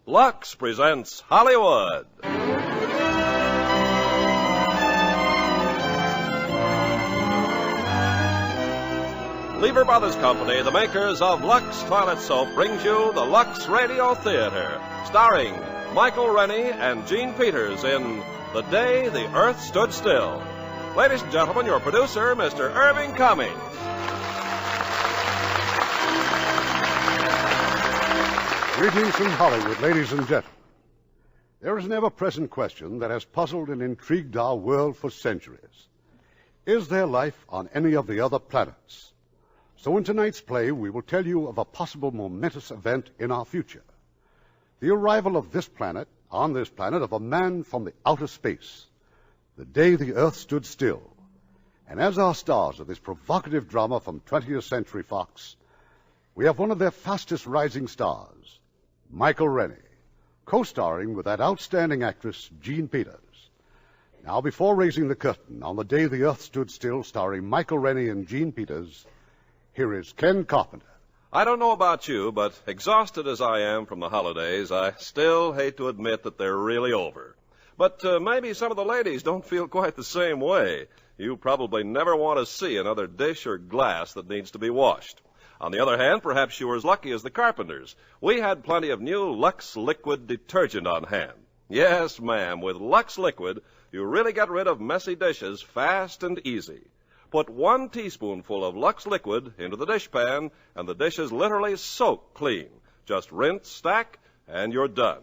Lux presents Hollywood. Lever Brothers Company, the makers of Lux Toilet Soap, brings you the Lux Radio Theatre, starring Michael Rennie and Gene Peters in The Day the Earth Stood Still. Ladies and gentlemen, your producer, Mr. Irving Cummings. Greetings from Hollywood, ladies and gentlemen. There is an ever-present question that has puzzled and intrigued our world for centuries. Is there life on any of the other planets? So in tonight's play, we will tell you of a possible momentous event in our future. The arrival of on this planet, of a man from the outer space. The day the Earth stood still. And as our stars of this provocative drama from 20th Century Fox, we have one of their fastest rising stars, Michael Rennie, co-starring with that outstanding actress, Gene Peters. Now, before raising the curtain on The Day the Earth Stood Still, starring Michael Rennie and Gene Peters, here is Ken Carpenter. I don't know about you, but exhausted as I am from the holidays, I still hate to admit that they're really over. But maybe some of the ladies don't feel quite the same way. You probably never want to see another dish or glass that needs to be washed. On the other hand, perhaps you were as lucky as the Carpenters. We had plenty of new Lux Liquid detergent on hand. Yes, ma'am, with Lux Liquid, you really get rid of messy dishes fast and easy. Put 1 teaspoonful of Lux Liquid into the dishpan, and the dishes literally soak clean. Just rinse, stack, and you're done.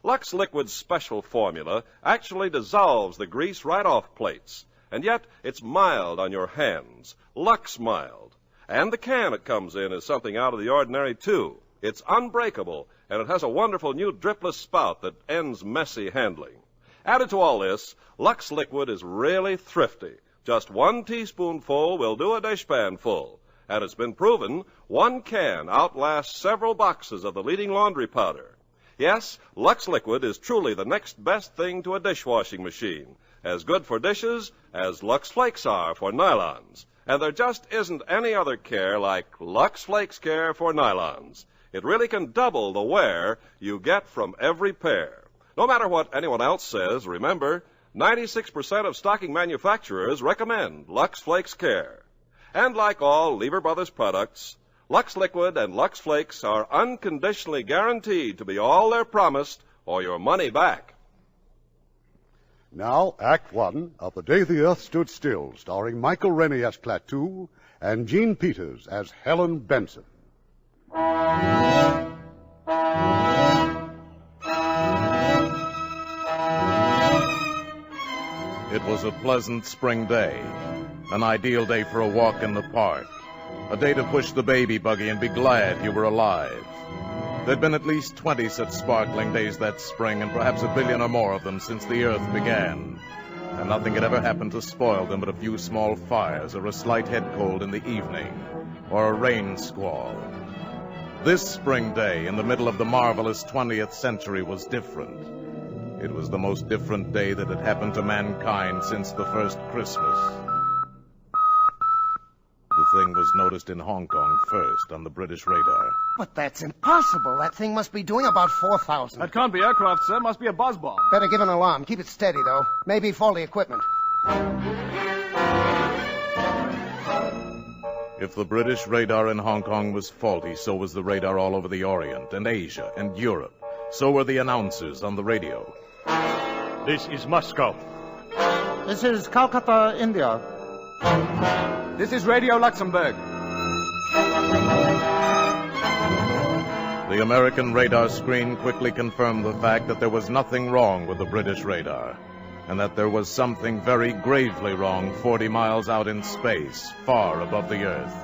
Lux Liquid's special formula actually dissolves the grease right off plates, and yet it's mild on your hands. Lux Mild. And the can it comes in is something out of the ordinary, too. It's unbreakable, and it has a wonderful new dripless spout that ends messy handling. Added to all this, Lux Liquid is really thrifty. Just 1 teaspoonful will do a dishpan full. And it's been proven 1 can outlasts several boxes of the leading laundry powder. Yes, Lux Liquid is truly the next best thing to a dishwashing machine. As good for dishes as Lux Flakes are for nylons. And there just isn't any other care like Lux Flakes care for nylons. It really can double the wear you get from every pair. No matter what anyone else says, remember, 96% of stocking manufacturers recommend Lux Flakes Care. And like all Lever Brothers products, Lux Liquid and Lux Flakes are unconditionally guaranteed to be all they're promised or your money back. Now, Act 1 of The Day the Earth Stood Still, starring Michael Rennie as Klaatu and Gene Peters as Helen Benson. It was a pleasant spring day, an ideal day for a walk in the park, a day to push the baby buggy and be glad you were alive. There'd been at least 20 such sparkling days that spring, and perhaps 1 billion or more of them since the Earth began. And nothing had ever happened to spoil them but a few small fires, or a slight head cold in the evening, or a rain squall. This spring day, in the middle of the marvelous 20th century, was different. It was the most different day that had happened to mankind since the first Christmas. The thing was noticed in Hong Kong first on the British radar. But that's impossible. That thing must be doing about 4,000. That can't be aircraft, sir. Must be a buzz bomb. Better give an alarm. Keep it steady, though. Maybe faulty equipment. If the British radar in Hong Kong was faulty, so was the radar all over the Orient and Asia and Europe. So were the announcers on the radio. This is Moscow. This is Calcutta, India. This is Radio Luxembourg. The American radar screen quickly confirmed the fact that there was nothing wrong with the British radar, and that there was something very gravely wrong 40 miles out in space, far above the Earth.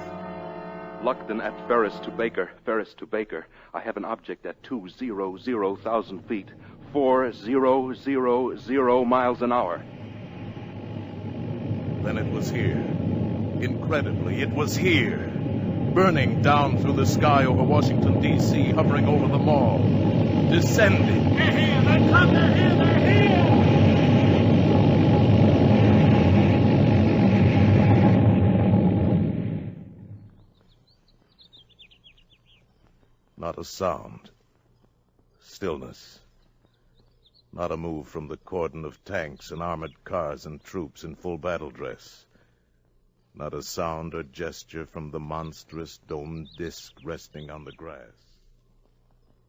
Luckton at Ferris to Baker, Ferris to Baker. I have an object at 200,000 feet, 4000 miles an hour. Then it was here. Incredibly, it was here. Burning down through the sky over Washington, D.C., hovering over the mall. Descending. They're here! They come! They're here! They're here! Not a sound. Stillness. Not a move from the cordon of tanks and armored cars and troops in full battle dress. Not a sound or gesture from the monstrous domed disk resting on the grass.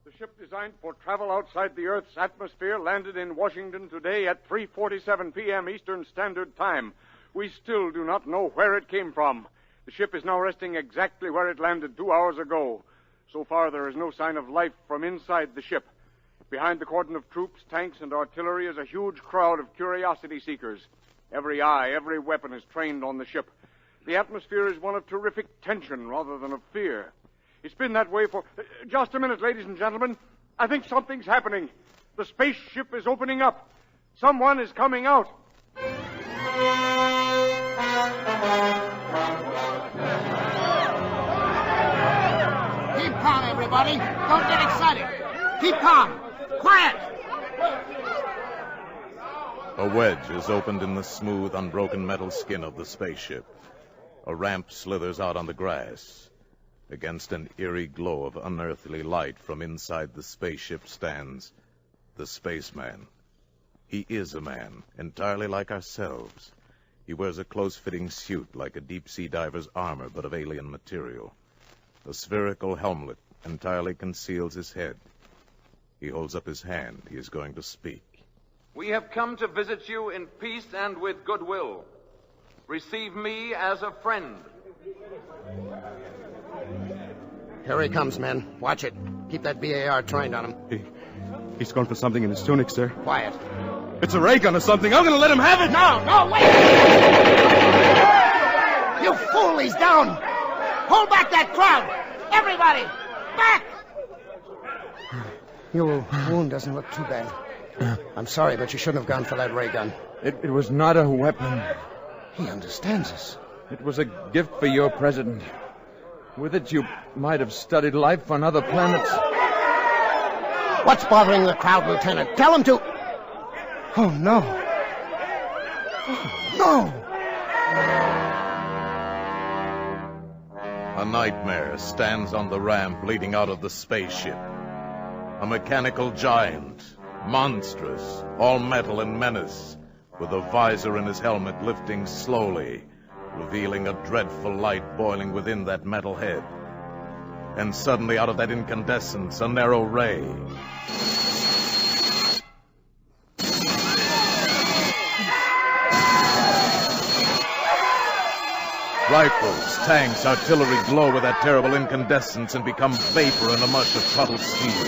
The ship designed for travel outside the Earth's atmosphere landed in Washington today at 3:47 p.m. Eastern Standard Time. We still do not know where it came from. The ship is now resting exactly where it landed 2 hours ago. So far, there is no sign of life from inside the ship. Behind the cordon of troops, tanks, and artillery is a huge crowd of curiosity seekers. Every eye, every weapon is trained on the ship. The atmosphere is one of terrific tension rather than of fear. It's been that way for... Just a minute, ladies and gentlemen. I think something's happening. The spaceship is opening up. Someone is coming out. Keep calm, everybody. Don't get excited. Keep calm. Quiet! A wedge is opened in the smooth, unbroken metal skin of the spaceship. A ramp slithers out on the grass. Against an eerie glow of unearthly light from inside the spaceship stands the spaceman. He is a man, entirely like ourselves. He wears a close-fitting suit like a deep-sea diver's armor, but of alien material. A spherical helmet entirely conceals his head. He holds up his hand. He is going to speak. We have come to visit you in peace and with goodwill. Receive me as a friend. Here he comes, men. Watch it. Keep that BAR trained on him. He's going for something in his tunic, sir. Quiet. It's a ray gun or something. I'm going to let him have it. No, wait! You fool, he's down. Hold back that crowd. Everybody, back! Your wound doesn't look too bad. I'm sorry, but you shouldn't have gone for that ray gun. It was not a weapon. He understands us. It was a gift for your president. With it, you might have studied life on other planets. What's bothering the crowd, Lieutenant? Tell him to... Oh, no. Oh, no. A nightmare stands on the ramp leading out of the spaceship. A mechanical giant, monstrous, all metal and menace, with a visor in his helmet lifting slowly, revealing a dreadful light boiling within that metal head. And suddenly, out of that incandescence, a narrow ray. Rifles, tanks, artillery glow with that terrible incandescence and become vapor in a mush of puddled steel.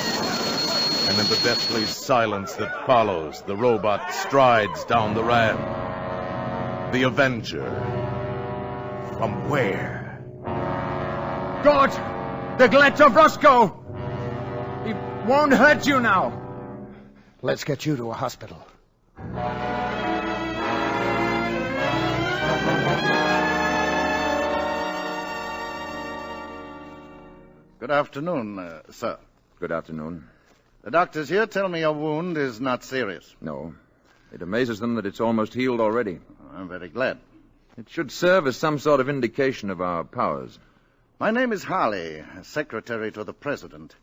And in the deathly silence that follows, the robot strides down the ramp. The Avenger. From where? God! The Klaatu Roscoe! He won't hurt you now. Let's get you to a hospital. Good afternoon, sir. Good afternoon. The doctors here tell me your wound is not serious. No. It amazes them that it's almost healed already. I'm very glad. It should serve as some sort of indication of our powers. My name is Harley, secretary to the president.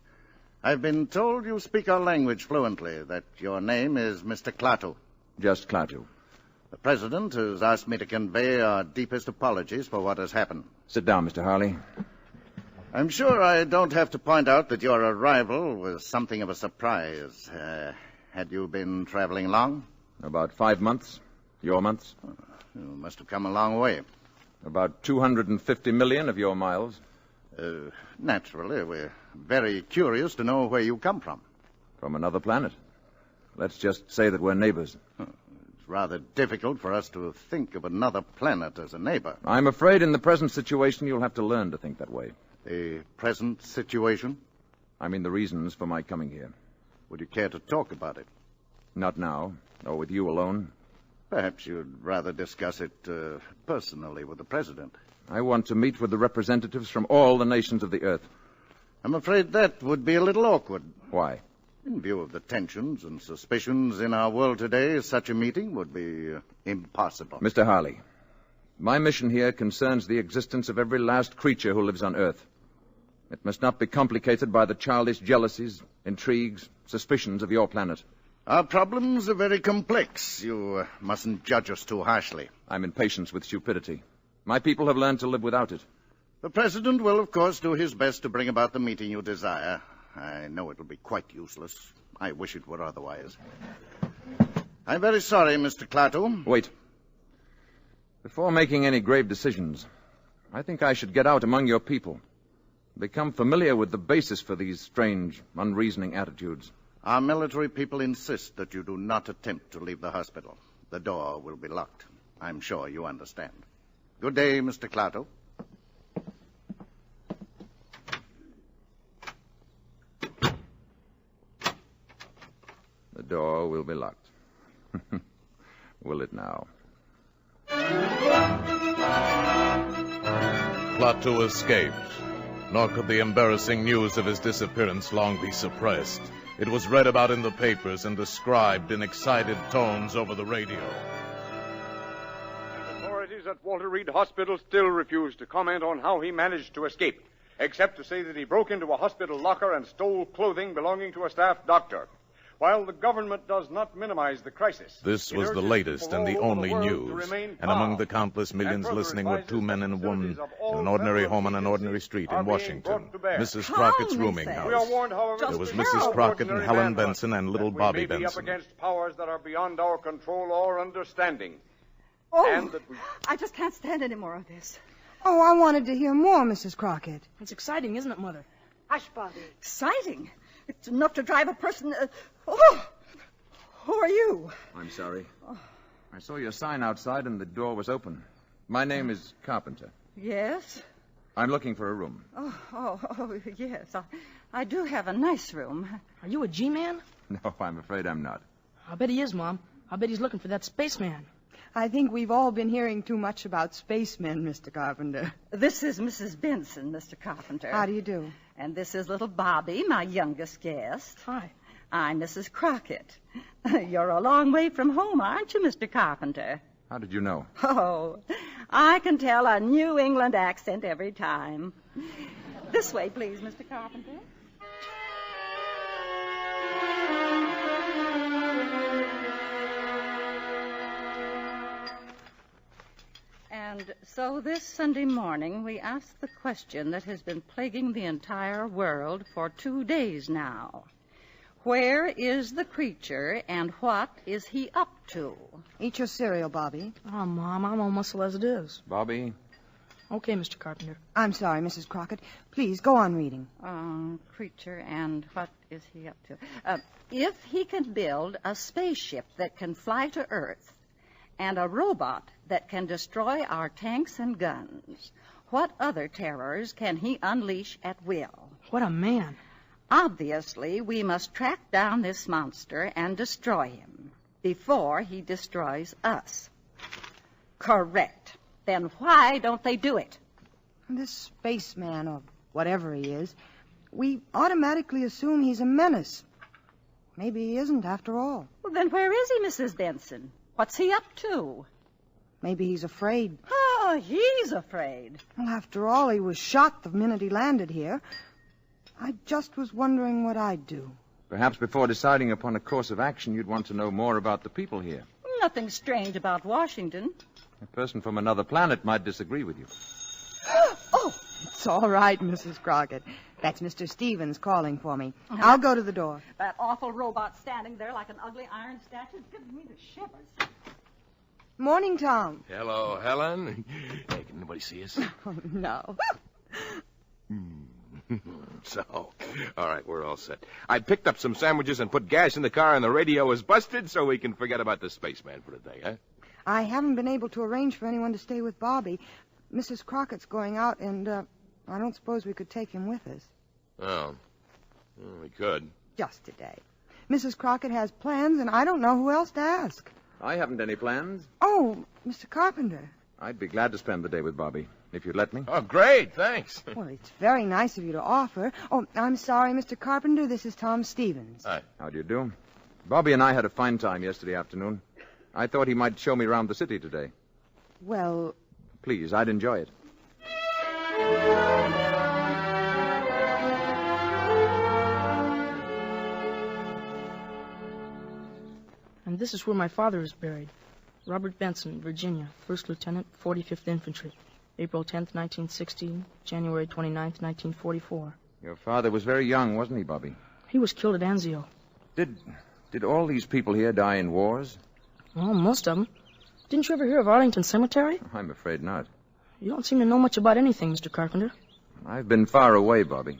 I've been told you speak our language fluently, that your name is Mr. Klaatu. Just Klaatu. The president has asked me to convey our deepest apologies for what has happened. Sit down, Mr. Harley. I'm sure I don't have to point out that your arrival was something of a surprise. Had you been traveling long? About 5 months. Your months? You must have come a long way. About 250 million of your miles. Naturally, we're very curious to know where you come from. From another planet. Let's just say that we're neighbors. It's rather difficult for us to think of another planet as a neighbor. I'm afraid in the present situation you'll have to learn to think that way. The present situation? I mean the reasons for my coming here. Would you care to talk about it? Not now, or with you alone. Perhaps you'd rather discuss it personally with the president. I want to meet with the representatives from all the nations of the Earth. I'm afraid that would be a little awkward. Why? In view of the tensions and suspicions in our world today, such a meeting would be impossible. Mr. Harley, my mission here concerns the existence of every last creature who lives on Earth. It must not be complicated by the childish jealousies, intrigues, suspicions of your planet. Our problems are very complex. You mustn't judge us too harshly. I'm impatient with stupidity. My people have learned to live without it. The President will, of course, do his best to bring about the meeting you desire. I know it will be quite useless. I wish it were otherwise. I'm very sorry, Mr. Klaatu. Wait. Before making any grave decisions, I think I should get out among your people. Become familiar with the basis for these strange, unreasoning attitudes. Our military people insist that you do not attempt to leave the hospital. The door will be locked. I'm sure you understand. Good day, Mr. Klaatu. The door will be locked. Will it now? Klaatu escaped, nor could the embarrassing news of his disappearance long be suppressed. It was read about in the papers and described in excited tones over the radio. Authorities at Walter Reed Hospital still refuse to comment on how he managed to escape, except to say that he broke into a hospital locker and stole clothing belonging to a staff doctor. While the government does not minimize the crisis... This was the latest and the only news. And among the countless millions listening were two men and a woman in an ordinary home on an ordinary street in Washington. Mrs. Crockett's rooming house. There was Mrs. Crockett and Helen Benson and little Bobby Benson. We may be up against powers that are beyond our control or understanding. Oh, I just can't stand any more of this. Oh, I wanted to hear more, Mrs. Crockett. It's exciting, isn't it, Mother? Hush, Bobby. Exciting? It's enough to drive a person... Who are you? I'm sorry. I saw your sign outside and the door was open. My name is Carpenter. Yes? I'm looking for a room. Yes. I do have a nice room. Are you a G-man? No, I'm afraid I'm not. I bet he is, Mom. I bet he's looking for that spaceman. I think we've all been hearing too much about spacemen, Mr. Carpenter. This is Mrs. Benson, Mr. Carpenter. How do you do? And this is little Bobby, my youngest guest. Hi. I'm Mrs. Crockett. You're a long way from home, aren't you, Mr. Carpenter? How did you know? Oh, I can tell a New England accent every time. This way, please, Mr. Carpenter. And so this Sunday morning, we asked the question that has been plaguing the entire world for 2 days now. Where is the creature, and what is he up to? Eat your cereal, Bobby. Oh, Mom, I'm all muscle as it is. Bobby? Okay, Mr. Carpenter. I'm sorry, Mrs. Crockett. Please, go on reading. Creature, and what is he up to? If he can build a spaceship that can fly to Earth, and a robot that can destroy our tanks and guns, what other terrors can he unleash at will? What a man. Obviously, we must track down this monster and destroy him before he destroys us. Correct. Then why don't they do it? This spaceman, or whatever he is, we automatically assume he's a menace. Maybe he isn't after all. Well, then where is he, Mrs. Benson? What's he up to? Maybe he's afraid. Oh, he's afraid. Well, after all, he was shot the minute he landed here. I just was wondering what I'd do. Perhaps before deciding upon a course of action, you'd want to know more about the people here. Nothing strange about Washington. A person from another planet might disagree with you. Oh, it's all right, Mrs. Crockett. That's Mr. Stevens calling for me. I'll go to the door. That awful robot standing there like an ugly iron statue is giving me the shivers. Morning, Tom. Hello, Helen. Hey, can anybody see us? Oh, no. So, all right, we're all set. I picked up some sandwiches and put gas in the car, and the radio is busted, so we can forget about the spaceman for the day, huh? I haven't been able to arrange for anyone to stay with Bobby. Mrs. Crockett's going out, and I don't suppose we could take him with us. Oh, well, we could. Just today. Mrs. Crockett has plans, and I don't know who else to ask. I haven't any plans. Oh, Mr. Carpenter. I'd be glad to spend the day with Bobby, if you'd let me. Oh, great, thanks. Well, it's very nice of you to offer. Oh, I'm sorry, Mr. Carpenter. This is Tom Stevens. Hi. How do you do? Bobby and I had a fine time yesterday afternoon. I thought he might show me around the city today. Well... Please, I'd enjoy it. And this is where my father is buried. Robert Benson, Virginia, 1st Lieutenant, 45th Infantry. April 10th, 1916, January 29th, 1944. Your father was very young, wasn't he, Bobby? He was killed at Anzio. Did all these people here die in wars? Well, most of them. Didn't you ever hear of Arlington Cemetery? I'm afraid not. You don't seem to know much about anything, Mr. Carpenter. I've been far away, Bobby.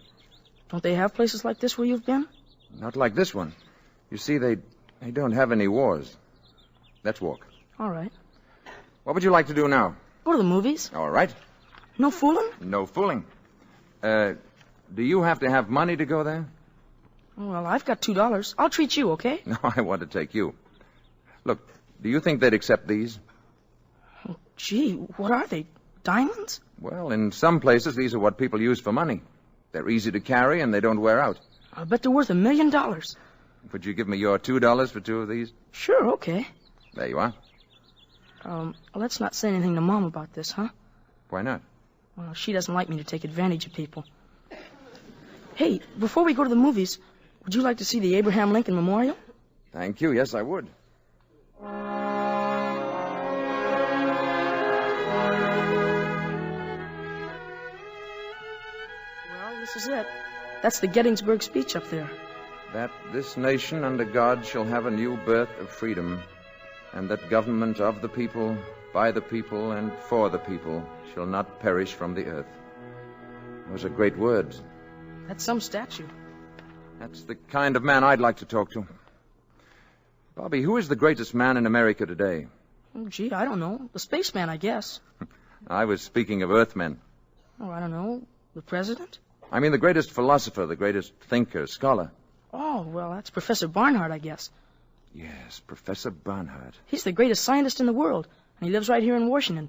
Don't they have places like this where you've been? Not like this one. You see, they don't have any wars. Let's walk. All right. What would you like to do now? Go to the movies. All right. No fooling? No fooling. Do you have to have money to go there? Well, I've got $2. I'll treat you, okay? No, I want to take you. Look, do you think they'd accept these? Oh, gee, what are they? Diamonds? Well, in some places, these are what people use for money. They're easy to carry, and they don't wear out. I bet they're worth $1 million. Would you give me your $2 for 2 of these? Sure, okay. There you are. Let's not say anything to Mom about this, huh? Why not? Well, she doesn't like me to take advantage of people. Hey, before we go to the movies, would you like to see the Abraham Lincoln Memorial? Thank you. Yes, I would. Well, this is it. That's the Gettysburg speech up there. That this nation under God shall have a new birth of freedom, and that government of the people, by the people, and for the people shall not perish from the earth. Those are great words. That's some statue. That's the kind of man I'd like to talk to. Bobby, who is the greatest man in America today? Oh, gee, I don't know. The spaceman, I guess. I was speaking of Earthmen. Oh, I don't know. The president? I mean the greatest philosopher, the greatest thinker, scholar. Oh, well, that's Professor Barnhart, I guess. Yes, Professor Barnhart. He's the greatest scientist in the world, and he lives right here in Washington,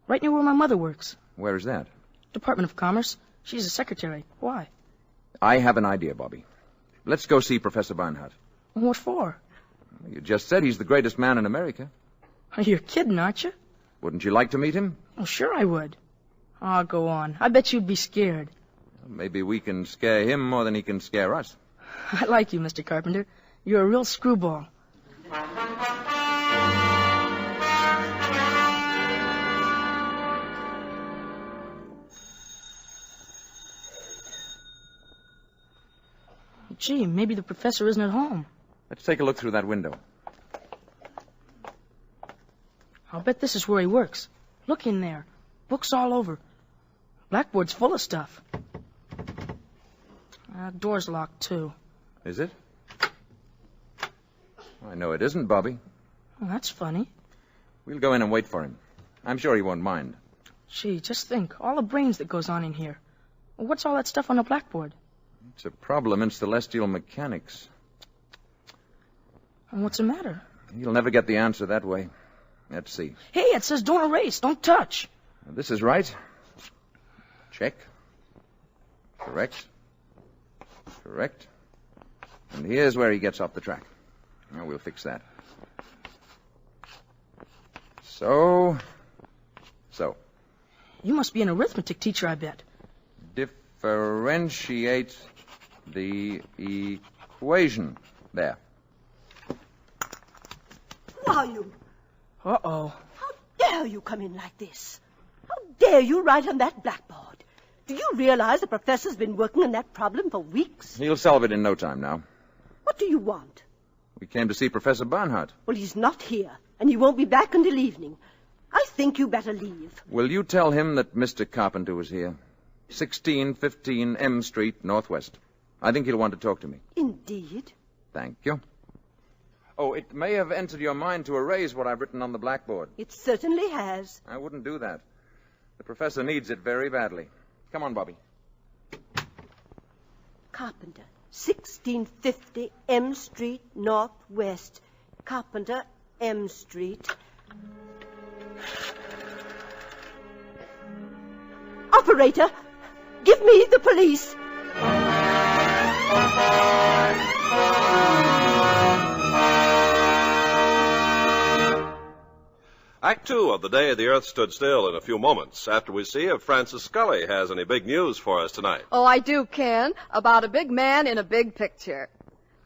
right near where my mother works. Where is that? Department of Commerce. She's a secretary. Why? I have an idea, Bobby. Let's go see Professor Barnhart. What for? You just said he's the greatest man in America. You're kidding, aren't you? Wouldn't you like to meet him? Oh, sure I would. Oh, go on. I bet you'd be scared. Maybe we can scare him more than he can scare us. I like you, Mr. Carpenter. You're a real screwball. Gee, maybe the professor isn't at home. Let's take a look through that window. I'll bet this is where he works. Look in there. Books all over. Blackboard's full of stuff. Door's locked, too. Is it? I know it isn't, Bobby. Well, that's funny. We'll go in and wait for him. I'm sure he won't mind. Gee, just think. All the brains that goes on in here. What's all that stuff on the blackboard? It's a problem in celestial mechanics. And what's the matter? You'll never get the answer that way. Let's see. Hey, it says don't erase, don't touch. This is right. Check. Correct. Correct. And here's where he gets off the track. Now we'll fix that. So. You must be an arithmetic teacher, I bet. Differentiate the equation. There. Who are you? Uh-oh. How dare you come in like this? How dare you write on that blackboard? Do you realize the professor's been working on that problem for weeks? He'll solve it in no time now. What do you want? We came to see Professor Barnhart. Well, he's not here, and he won't be back until evening. I think you better leave. Will you tell him that Mr. Carpenter was here? 1615 M Street, Northwest. I think he'll want to talk to me. Indeed. Thank you. Oh, it may have entered your mind to erase what I've written on the blackboard. It certainly has. I wouldn't do that. The professor needs it very badly. Come on, Bobby. Carpenter, 1650 M Street, Northwest. Carpenter, M Street. Operator, give me the police. Act 2 of The Day the Earth Stood Still in a few moments, after we see if Francis Scully has any big news for us tonight. Oh, I do, Ken, about a big man in a big picture.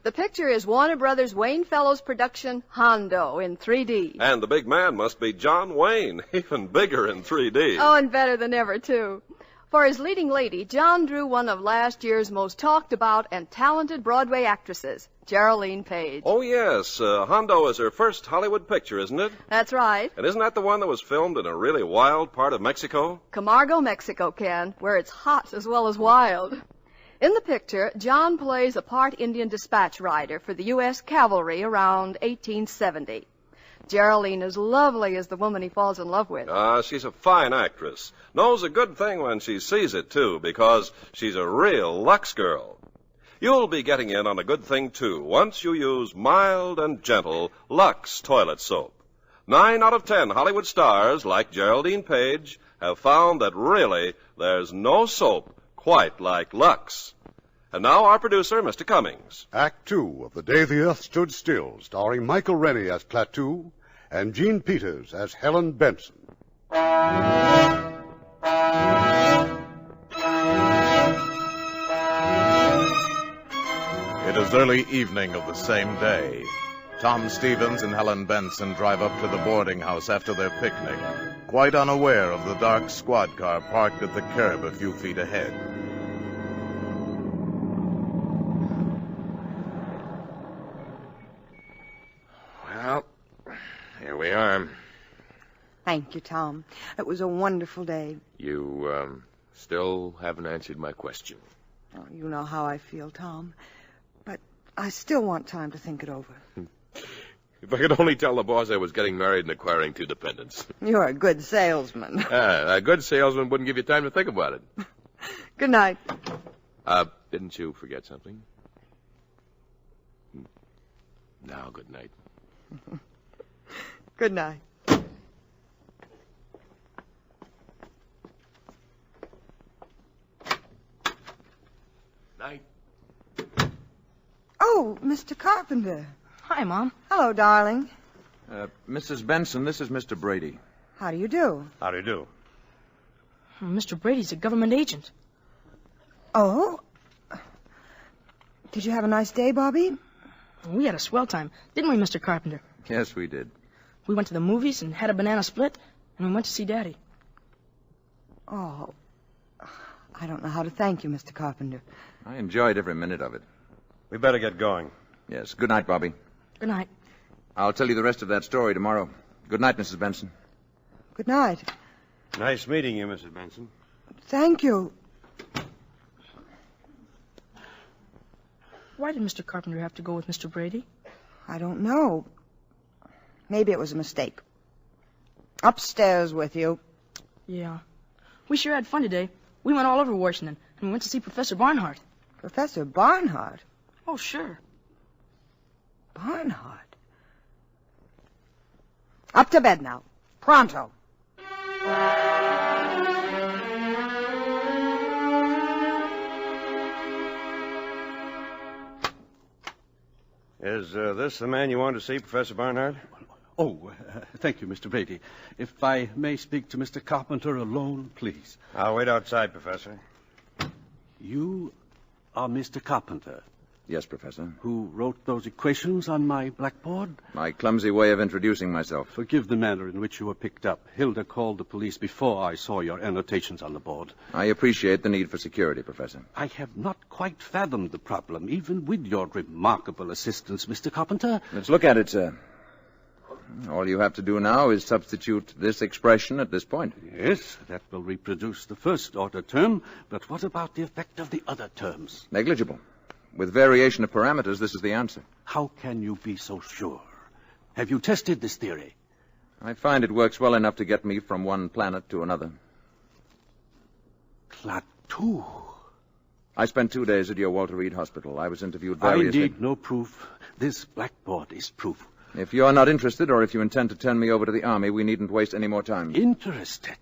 The picture is Warner Brothers' Wayne Fellows production, Hondo, in 3D. And the big man must be John Wayne, even bigger in 3D. Oh, and better than ever, too. For his leading lady, John drew one of last year's most talked about and talented Broadway actresses, Geraldine Page. Oh, yes. Hondo is her first Hollywood picture, isn't it? That's right. And isn't that the one that was filmed in a really wild part of Mexico? Camargo, Mexico, Ken, where it's hot as well as wild. In the picture, John plays a part Indian dispatch rider for the U.S. Cavalry around 1870. Geraldine is lovely as the woman he falls in love with. She's a fine actress. Knows a good thing when she sees it, too, because she's a real Lux girl. You'll be getting in on a good thing, too, once you use mild and gentle Lux toilet soap. 9 out of 10 Hollywood stars, like Geraldine Page, have found that really there's no soap quite like Lux. And now our producer, Mr. Cummings. Act 2 of The Day the Earth Stood Still, starring Michael Rennie as Klaatu and Jean Peters as Helen Benson. It is early evening of the same day. Tom Stevens and Helen Benson drive up to the boarding house after their picnic, quite unaware of the dark squad car parked at the curb a few feet ahead. Well, here we are. Thank you, Tom. It was a wonderful day. You, still haven't answered my question. Oh, you know how I feel, Tom. But I still want time to think it over. If I could only tell the boss I was getting married and acquiring 2 dependents. You're a good salesman. A good salesman wouldn't give you time to think about it. Good night. Didn't you forget something? Now, good night. Good night. Night. Oh, Mr. Carpenter. Hi, Mom. Hello, darling. Mrs. Benson, this is Mr. Brady. How do you do? How do you do? Mr. Brady's a government agent. Oh? Did you have a nice day, Bobby? We had a swell time, didn't we, Mr. Carpenter? Yes, we did. We went to the movies and had a banana split, and we went to see Daddy. Oh, I don't know how to thank you, Mr. Carpenter. I enjoyed every minute of it. We better get going. Yes. Good night, Bobby. Good night. I'll tell you the rest of that story tomorrow. Good night, Mrs. Benson. Good night. Nice meeting you, Mrs. Benson. Thank you. Why did Mr. Carpenter have to go with Mr. Brady? I don't know. Maybe it was a mistake. Upstairs with you. Yeah. We sure had fun today. We went all over Washington, and we went to see Professor Barnhart. Professor Barnhart? Oh, sure. Barnhart? Up to bed now. Pronto. Is this the man you wanted to see, Professor Barnhart? Oh, thank you, Mr. Brady. If I may speak to Mr. Carpenter alone, please. I'll wait outside, Professor. You are Mr. Carpenter? Yes, Professor. Who wrote those equations on my blackboard? My clumsy way of introducing myself. Forgive the manner in which you were picked up. Hilda called the police before I saw your annotations on the board. I appreciate the need for security, Professor. I have not quite fathomed the problem, even with your remarkable assistance, Mr. Carpenter. Let's look at it, sir. All you have to do now is substitute this expression at this point. Yes, that will reproduce the first-order term, but what about the effect of the other terms? Negligible. With variation of parameters, this is the answer. How can you be so sure? Have you tested this theory? I find it works well enough to get me from one planet to another. Klaatu. I spent 2 days at your Walter Reed Hospital. I was interviewed variously. I need no proof. This blackboard is proof. If you're not interested, or if you intend to turn me over to the Army, we needn't waste any more time. Interested?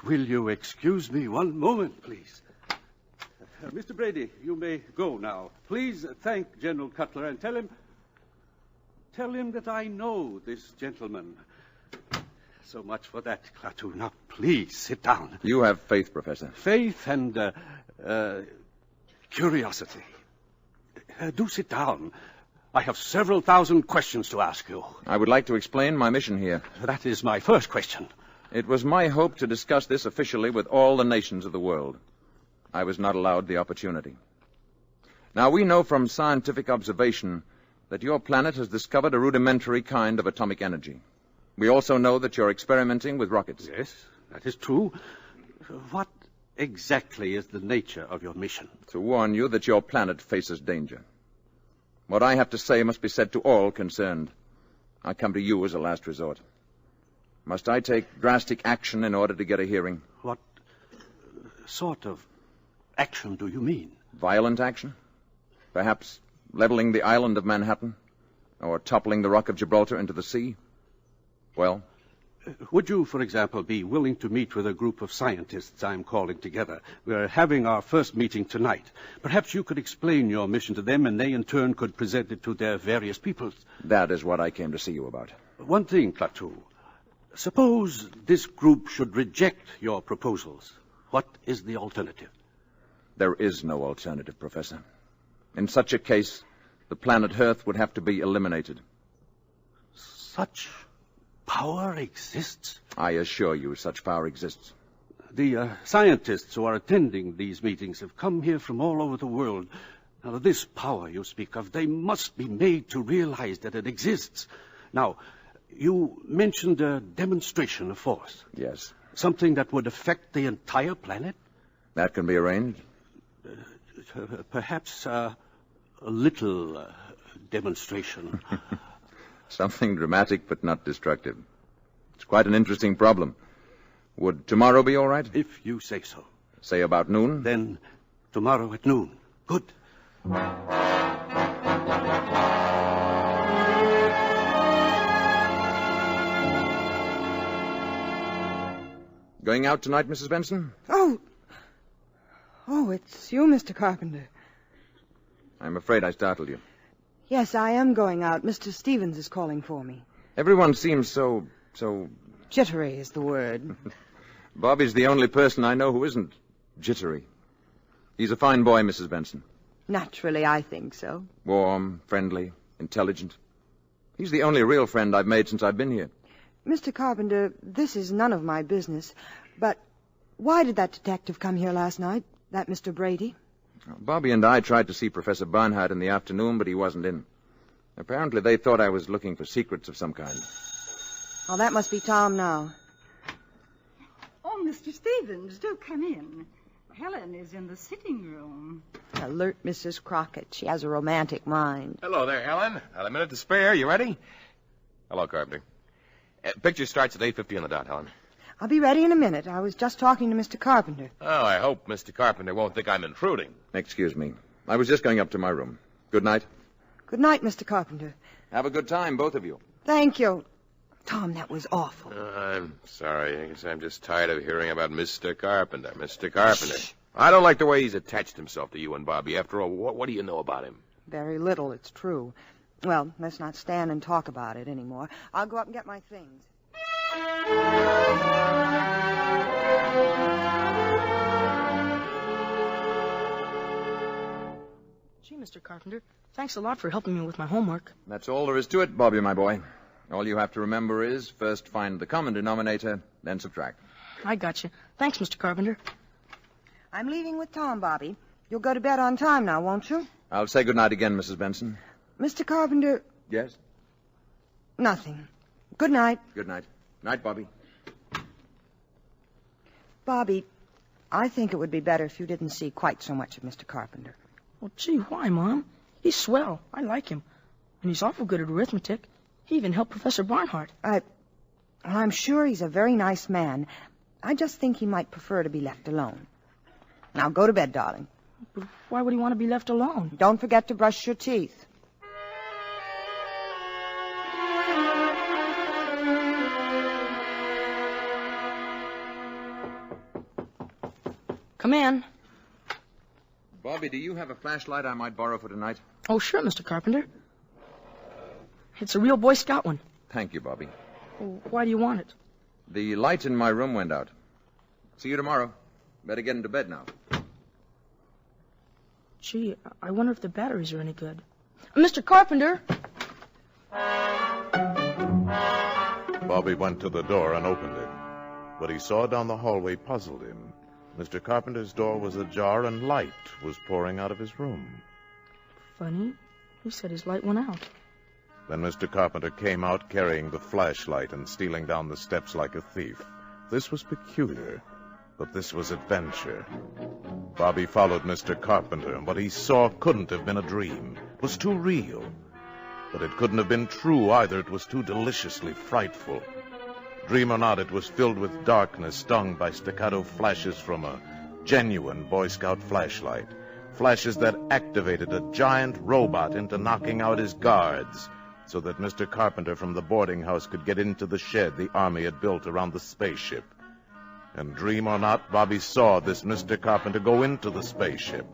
Will you excuse me one moment, please? Mr. Brady, you may go now. Please thank General Cutler and tell him that I know this gentleman. So much for that, Klaatu. Now, please sit down. You have faith, Professor. Faith and curiosity. Do sit down. I have several thousand questions to ask you. I would like to explain my mission here. That is my first question. It was my hope to discuss this officially with all the nations of the world. I was not allowed the opportunity. Now, we know from scientific observation that your planet has discovered a rudimentary kind of atomic energy. We also know that you're experimenting with rockets. Yes, that is true. What exactly is the nature of your mission? To warn you that your planet faces danger. What I have to say must be said to all concerned. I come to you as a last resort. Must I take drastic action in order to get a hearing? What sort of action do you mean? Violent action? Perhaps leveling the island of Manhattan? Or toppling the Rock of Gibraltar into the sea? Well? Would you, for example, be willing to meet with a group of scientists I'm calling together? We're having our first meeting tonight. Perhaps you could explain your mission to them, and they in turn could present it to their various peoples. That is what I came to see you about. One thing, Klaatu. Suppose this group should reject your proposals. What is the alternative? There is no alternative, Professor. In such a case, the planet Earth would have to be eliminated. Such power exists? I assure you such power exists. The scientists who are attending these meetings have come here from all over the world. Now, this power you speak of, they must be made to realize that it exists. Now, you mentioned a demonstration of force. Yes. Something that would affect the entire planet? That can be arranged. Perhaps a little demonstration. Something dramatic but not destructive. It's quite an interesting problem. Would tomorrow be all right? If you say so. Say about noon? Then tomorrow at noon. Good. Going out tonight, Mrs. Benson? Oh, it's you, Mr. Carpenter. I'm afraid I startled you. Yes, I am going out. Mr. Stevens is calling for me. Everyone seems so... Jittery is the word. Bobby's the only person I know who isn't jittery. He's a fine boy, Mrs. Benson. Naturally, I think so. Warm, friendly, intelligent. He's the only real friend I've made since I've been here. Mr. Carpenter, this is none of my business, but why did that detective come here last night, that Mr. Brady? Bobby and I tried to see Professor Barnhart in the afternoon, but he wasn't in. Apparently they thought I was looking for secrets of some kind. Oh, that must be Tom now. Oh, Mr. Stevens, do come in. Helen is in the sitting room. Alert Mrs. Crockett. She has a romantic mind. Hello there, Helen. Got a minute to spare. You ready? Hello, Carpenter. Picture starts at 8:50 on the dot, Helen. I'll be ready in a minute. I was just talking to Mr. Carpenter. Oh, I hope Mr. Carpenter won't think I'm intruding. Excuse me. I was just going up to my room. Good night. Good night, Mr. Carpenter. Have a good time, both of you. Thank you. Tom, that was awful. I'm sorry. I guess I'm just tired of hearing about Mr. Carpenter. Mr. Carpenter. I don't like the way he's attached himself to you and Bobby. After all, what do you know about him? Very little, it's true. Well, let's not stand and talk about it anymore. I'll go up and get my things. Gee, Mr. Carpenter, thanks a lot for helping me with my homework. That's all there is to it, Bobby, my boy. All you have to remember is first find the common denominator, then subtract. I got you. Thanks, Mr. Carpenter. I'm leaving with Tom, Bobby. You'll go to bed on time now, won't you? I'll say good night again, Mrs. Benson. Mr. Carpenter... Yes? Nothing. Good night. Good night. Night, Bobby. Bobby, I think it would be better if you didn't see quite so much of Mr. Carpenter. Well, gee, why, Mom? He's swell. I like him. And he's awful good at arithmetic. He even helped Professor Barnhart. I'm sure he's a very nice man. I just think he might prefer to be left alone. Now, go to bed, darling. But why would he want to be left alone? Don't forget to brush your teeth. Come in. Bobby, do you have a flashlight I might borrow for tonight? Oh, sure, Mr. Carpenter. It's a real Boy Scout one. Thank you, Bobby. Well, why do you want it? The light in my room went out. See you tomorrow. Better get into bed now. Gee, I wonder if the batteries are any good. Mr. Carpenter! Bobby went to the door and opened it. What he saw down the hallway puzzled him. Mr. Carpenter's door was ajar and light was pouring out of his room. Funny. He said his light went out. Then Mr. Carpenter came out carrying the flashlight and stealing down the steps like a thief. This was peculiar, but this was adventure. Bobby followed Mr. Carpenter, and what he saw couldn't have been a dream. It was too real. But it couldn't have been true either. It was too deliciously frightful. Dream or not, it was filled with darkness, stung by staccato flashes from a genuine Boy Scout flashlight. Flashes that activated a giant robot into knocking out his guards, so that Mr. Carpenter from the boarding house could get into the shed the Army had built around the spaceship. And dream or not, Bobby saw this Mr. Carpenter go into the spaceship.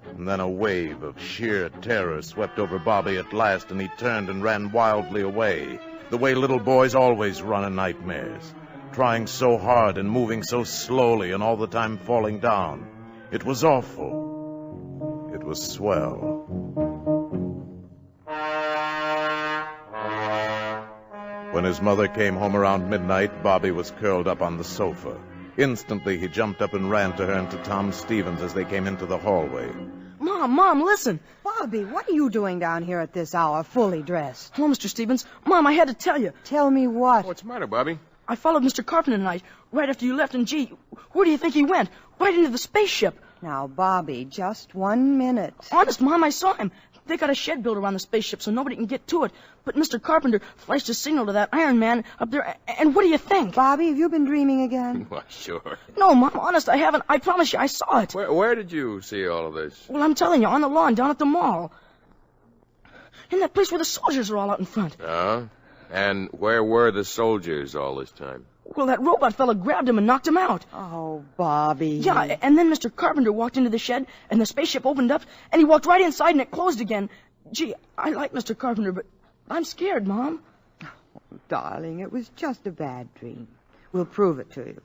And then a wave of sheer terror swept over Bobby at last, and he turned and ran wildly away, the way little boys always run in nightmares, trying so hard and moving so slowly and all the time falling down. It was awful. It was swell. When his mother came home around midnight, Bobby was curled up on the sofa. Instantly, he jumped up and ran to her and to Tom Stevens as they came into the hallway. Mom, listen. Bobby, what are you doing down here at this hour, fully dressed? Hello, Mr. Stevens. Mom, I had to tell you. Tell me what? What's the matter, Bobby? I followed Mr. Carpenter tonight, right after you left, and gee, where do you think he went? Right into the spaceship. Now, Bobby, just 1 minute. Honest, Mom, I saw him. They got a shed built around the spaceship so nobody can get to it. But Mr. Carpenter flashed a signal to that Iron Man up there, and what do you think? Bobby, have you been dreaming again? Why, sure. No, Mom, honest, I haven't. I promise you, I saw it. Where did you see all of this? Well, I'm telling you, on the lawn down at the mall. In that place where the soldiers are all out in front. Oh? And where were the soldiers all this time? Well, that robot fella grabbed him and knocked him out. Oh, Bobby. Yeah, and then Mr. Carpenter walked into the shed, and the spaceship opened up, and he walked right inside, and it closed again. Gee, I like Mr. Carpenter, but I'm scared, Mom. Oh, darling, it was just a bad dream. We'll prove it to you.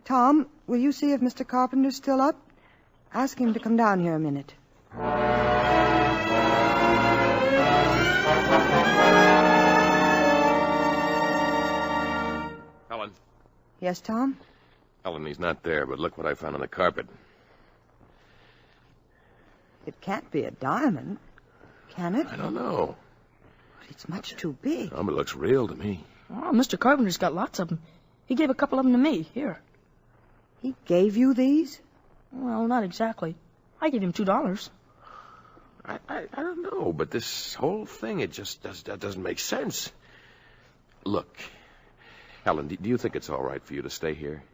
Tom, will you see if Mr. Carpenter's still up? Ask him to come down here a minute. Helen. Yes, Tom? Helen, he's not there, but look what I found on the carpet. It can't be a diamond, can it? I don't know. But it's much too big. Oh, but it looks real to me. Oh, Mr. Carpenter's got lots of them. He gave a couple of them to me. Here. He gave you these? Well, not exactly. I gave him $2. I don't know, but this whole thing, it just doesn't make sense. Look, Helen, do you think it's all right for you to stay here?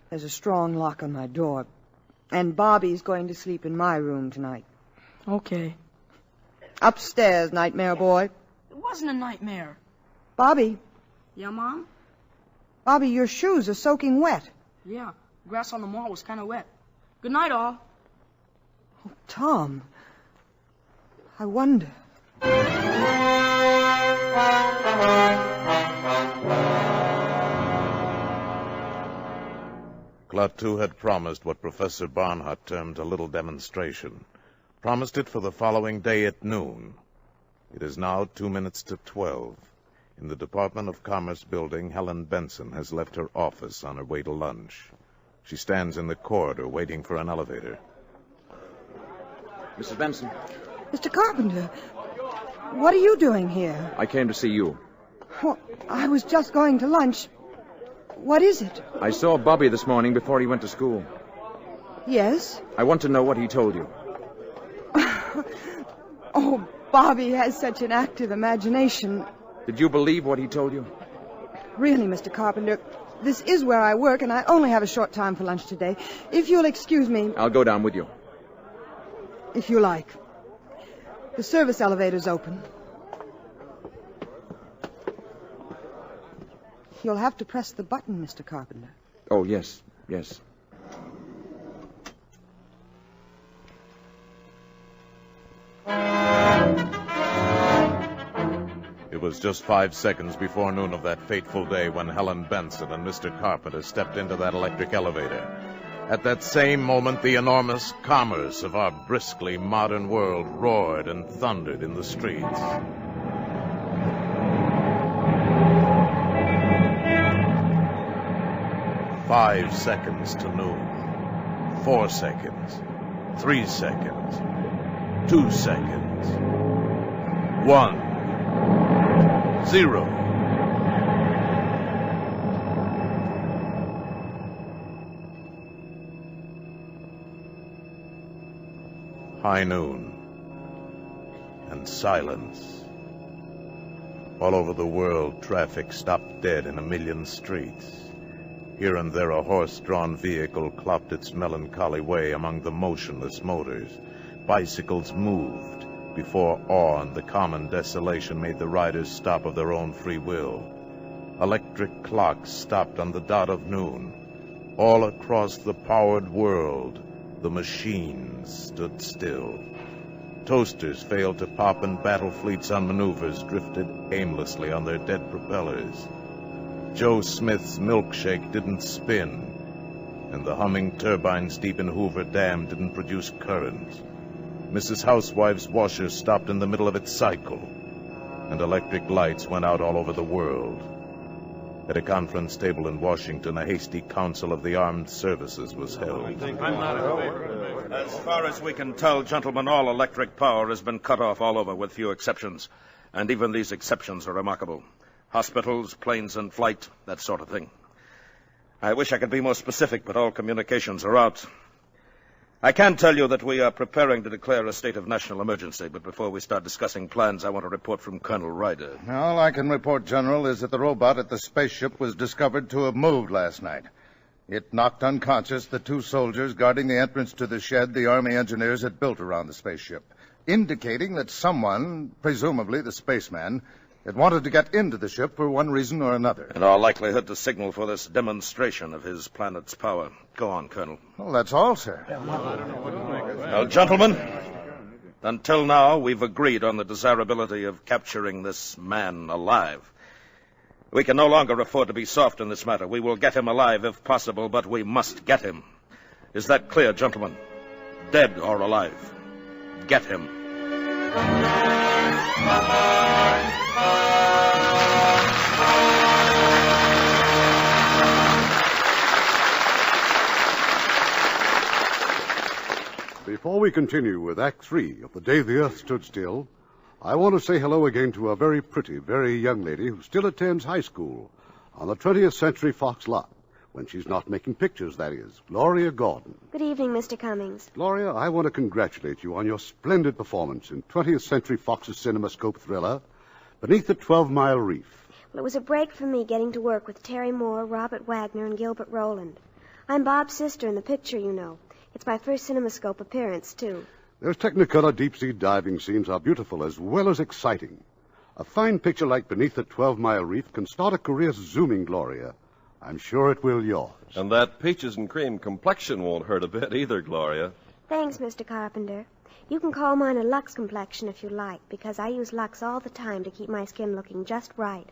There's a strong lock on my door. And Bobby's going to sleep in my room tonight. Okay. Upstairs, nightmare boy. It wasn't a nightmare. Bobby. Yeah, Mom? Bobby, your shoes are soaking wet. Yeah, grass on the mall was kind of wet. Good night, all. Oh, Tom. I wonder. Klaatu had promised what Professor Barnhart termed a little demonstration. Promised it for the following day at noon. It is now 2 minutes to 12. In the Department of Commerce building, Helen Benson has left her office on her way to lunch. She stands in the corridor waiting for an elevator. Mrs. Benson. Mr. Carpenter, what are you doing here? I came to see you. Well, I was just going to lunch. What is it? I saw Bobby this morning before he went to school. Yes? I want to know what he told you. Oh, Bobby has such an active imagination. Did you believe what he told you? Really, Mr. Carpenter, this is where I work, and I only have a short time for lunch today. If you'll excuse me... I'll go down with you. If you like. The service elevator's open. You'll have to press the button, Mr. Carpenter. Oh, yes. It was just 5 seconds before noon of that fateful day when Helen Benson and Mr. Carpenter stepped into that electric elevator. At that same moment, the enormous commerce of our briskly modern world roared and thundered in the streets. "5 seconds to noon. 4 seconds. 3 seconds. 2 seconds. 1. 0. High noon. And silence. All over the world, traffic stopped dead in a million streets. Here and there a horse-drawn vehicle clopped its melancholy way among the motionless motors. Bicycles moved before awe and the common desolation made the riders stop of their own free will. Electric clocks stopped on the dot of noon. All across the powered world, the machines stood still. Toasters failed to pop and battle fleets on maneuvers drifted aimlessly on their dead propellers. Joe Smith's milkshake didn't spin, and the humming turbines deep in Hoover Dam didn't produce current. Mrs. Housewife's washer stopped in the middle of its cycle, and electric lights went out all over the world. At a conference table in Washington, a hasty council of the armed services was held. As far as we can tell, gentlemen, all electric power has been cut off all over, with few exceptions. And even these exceptions are remarkable. Hospitals, planes in flight, that sort of thing. I wish I could be more specific, but all communications are out. I can tell you that we are preparing to declare a state of national emergency, but before we start discussing plans, I want a report from Colonel Ryder. All I can report, General, is that the robot at the Spaceship was discovered to have moved last night. It knocked unconscious the 2 soldiers guarding the entrance to the shed the Army engineers had built around the spaceship, indicating that someone, presumably the spaceman, had wanted to get into the ship for one reason or another. In all likelihood to signal for this demonstration of his planet's power. Go on, Colonel. Well, that's all, sir. Now, gentlemen, until now, we've agreed on the desirability of capturing this man alive. We can no longer afford to be soft in this matter. We will get him alive if possible, but we must get him. Is that clear, gentlemen? Dead or alive? Get him. Before we continue with Act 3 of The Day the Earth Stood Still, I want to say hello again to a very pretty, very young lady who still attends high school on the 20th Century Fox lot, when she's not making pictures, that is, Gloria Gordon. Good evening, Mr. Cummings. Gloria, I want to congratulate you on your splendid performance in 20th Century Fox's CinemaScope thriller, Beneath the 12-Mile Reef. Well, it was a break for me getting to work with Terry Moore, Robert Wagner, and Gilbert Rowland. I'm Bob's sister in the picture, you know. It's my first CinemaScope appearance, too. Those Technicolor deep-sea diving scenes are beautiful as well as exciting. A fine picture like Beneath the 12-Mile Reef can start a career zooming, Gloria. I'm sure it will yours. And that peaches and cream complexion won't hurt a bit either, Gloria. Thanks, Mr. Carpenter. You can call mine a Lux complexion if you like, because I use Lux all the time to keep my skin looking just right.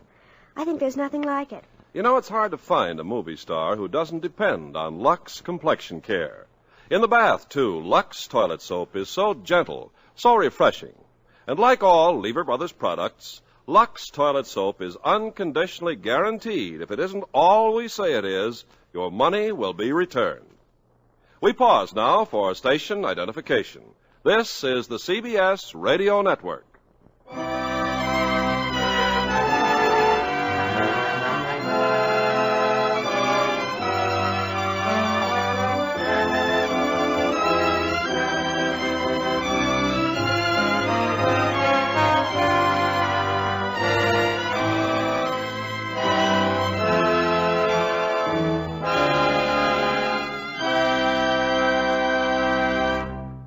I think there's nothing like it. You know, it's hard to find a movie star who doesn't depend on Lux complexion care. In the bath, too, Lux toilet soap is so gentle, so refreshing. And like all Lever Brothers products, Lux toilet soap is unconditionally guaranteed. If it isn't all we say it is, your money will be returned. We pause now for station identification. This is the CBS Radio Network.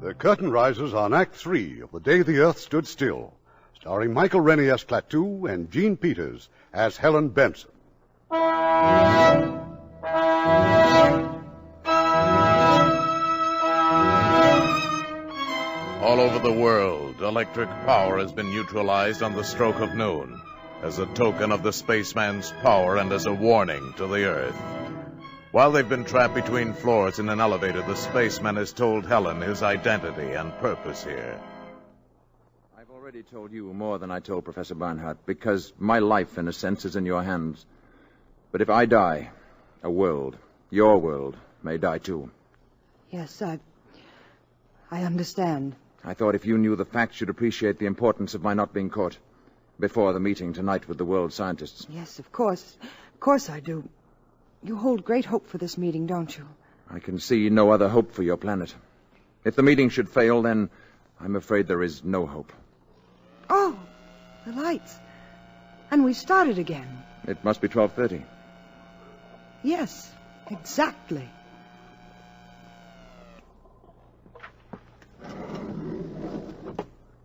The curtain rises on Act 3 of The Day the Earth Stood Still, starring Michael Rennie as Klaatu and Jean Peters as Helen Benson. All over the world, electric power has been neutralized on the stroke of noon, as a token of the spaceman's power and as a warning to the Earth. While they've been trapped between floors in an elevator, the spaceman has told Helen his identity and purpose here. I've already told you more than I told Professor Barnhart, because my life, in a sense, is in your hands. But if I die, a world, your world, may die too. Yes, I understand. I thought if you knew the facts, you'd appreciate the importance of my not being caught before the meeting tonight with the world scientists. Yes, of course. Of course I do. You hold great hope for this meeting, don't you? I can see no other hope for your planet. If the meeting should fail, then I'm afraid there is no hope. Oh, the lights. And we started again. It must be 12:30. Yes, exactly.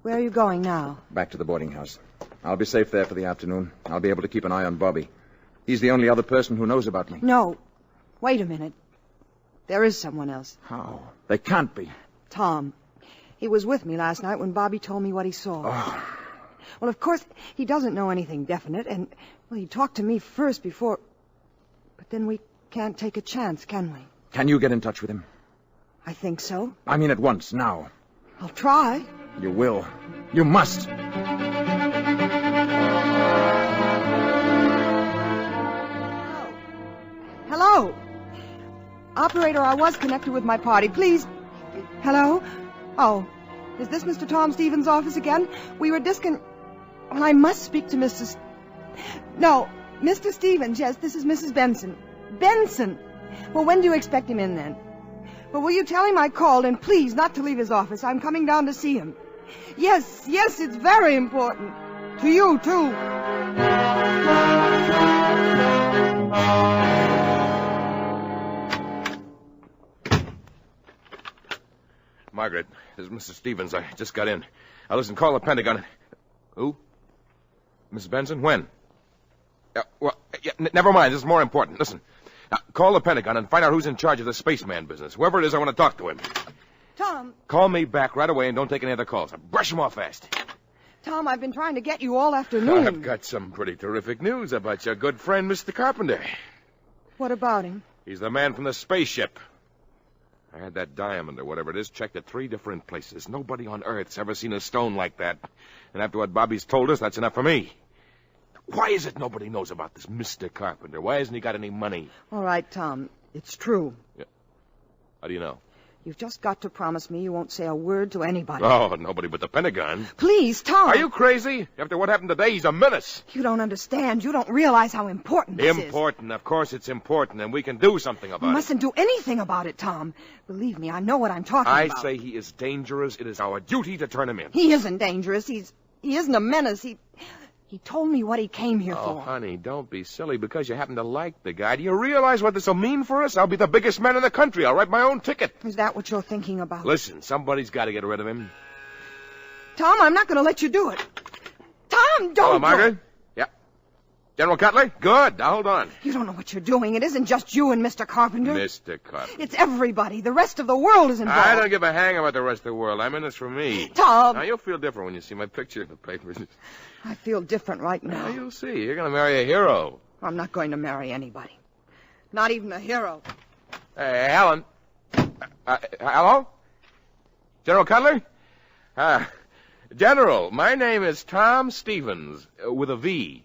Where are you going now? Back to the boarding house. I'll be safe there for the afternoon. I'll be able to keep an eye on Bobby. He's the only other person who knows about me. No. Wait a minute. There is someone else. How? They can't be. Tom. He was with me last night when Bobby told me what he saw. Oh. Well, of course, he doesn't know anything definite, and, well, he talked to me first before... But then we can't take a chance, can we? Can you get in touch with him? I think so. I mean at once, now. I'll try. You will. You must. Hello. Operator, I was connected with my party. Please. Hello? Oh, is this Mr. Tom Stevens' office again? We were Well, I must speak to Mr. No, Mr. Stevens. Yes, this is Mrs. Benson. Benson! Well, when do you expect him in, then? Well, will you tell him I called, and please not to leave his office. I'm coming down to see him. Yes, it's very important. To you, too. Margaret, this is Mr. Stevens. I just got in. Now, listen, call the Pentagon. Who? Mrs. Benson? When? Never mind. This is more important. Listen. Now, call the Pentagon and find out who's in charge of the spaceman business. Whoever it is, I want to talk to him. Tom. Call me back right away and don't take any other calls. Brush them off fast. Tom, I've been trying to get you all afternoon. I've got some pretty terrific news about your good friend, Mr. Carpenter. What about him? He's the man from the spaceship. I had that diamond, or whatever it is, checked at 3 different places. Nobody on Earth's ever seen a stone like that. And after what Bobby's told us, that's enough for me. Why is it nobody knows about this Mr. Carpenter? Why hasn't he got any money? All right, Tom. It's true. Yeah. How do you know? You've just got to promise me you won't say a word to anybody. Oh, nobody but the Pentagon. Please, Tom. Are you crazy? After what happened today, he's a menace. You don't understand. You don't realize how important this is. Important. Of course it's important, and we can do something about it. You mustn't do anything about it, Tom. Believe me, I know what I'm talking about. I say he is dangerous. It is our duty to turn him in. He isn't dangerous. He isn't a menace. He told me what he came here for. Oh, honey, don't be silly because you happen to like the guy. Do you realize what this will mean for us? I'll be the biggest man in the country. I'll write my own ticket. Is that what you're thinking about? Listen, somebody's got to get rid of him. Tom, I'm not going to let you do it. Tom, don't. Hello, Margaret? Yeah. General Cutler? Good. Now, hold on. You don't know what you're doing. It isn't just you and Mr. Carpenter. Mr. Carpenter. It's everybody. The rest of the world is involved. I don't give a hang about the rest of the world. I'm in this for me. Tom. Now, you'll feel different when you see my picture in the papers. I feel different right now. You'll see. You're going to marry a hero. I'm not going to marry anybody. Not even a hero. Hey, Helen. Hello? General Cutler? General, my name is Tom Stevens, with a V.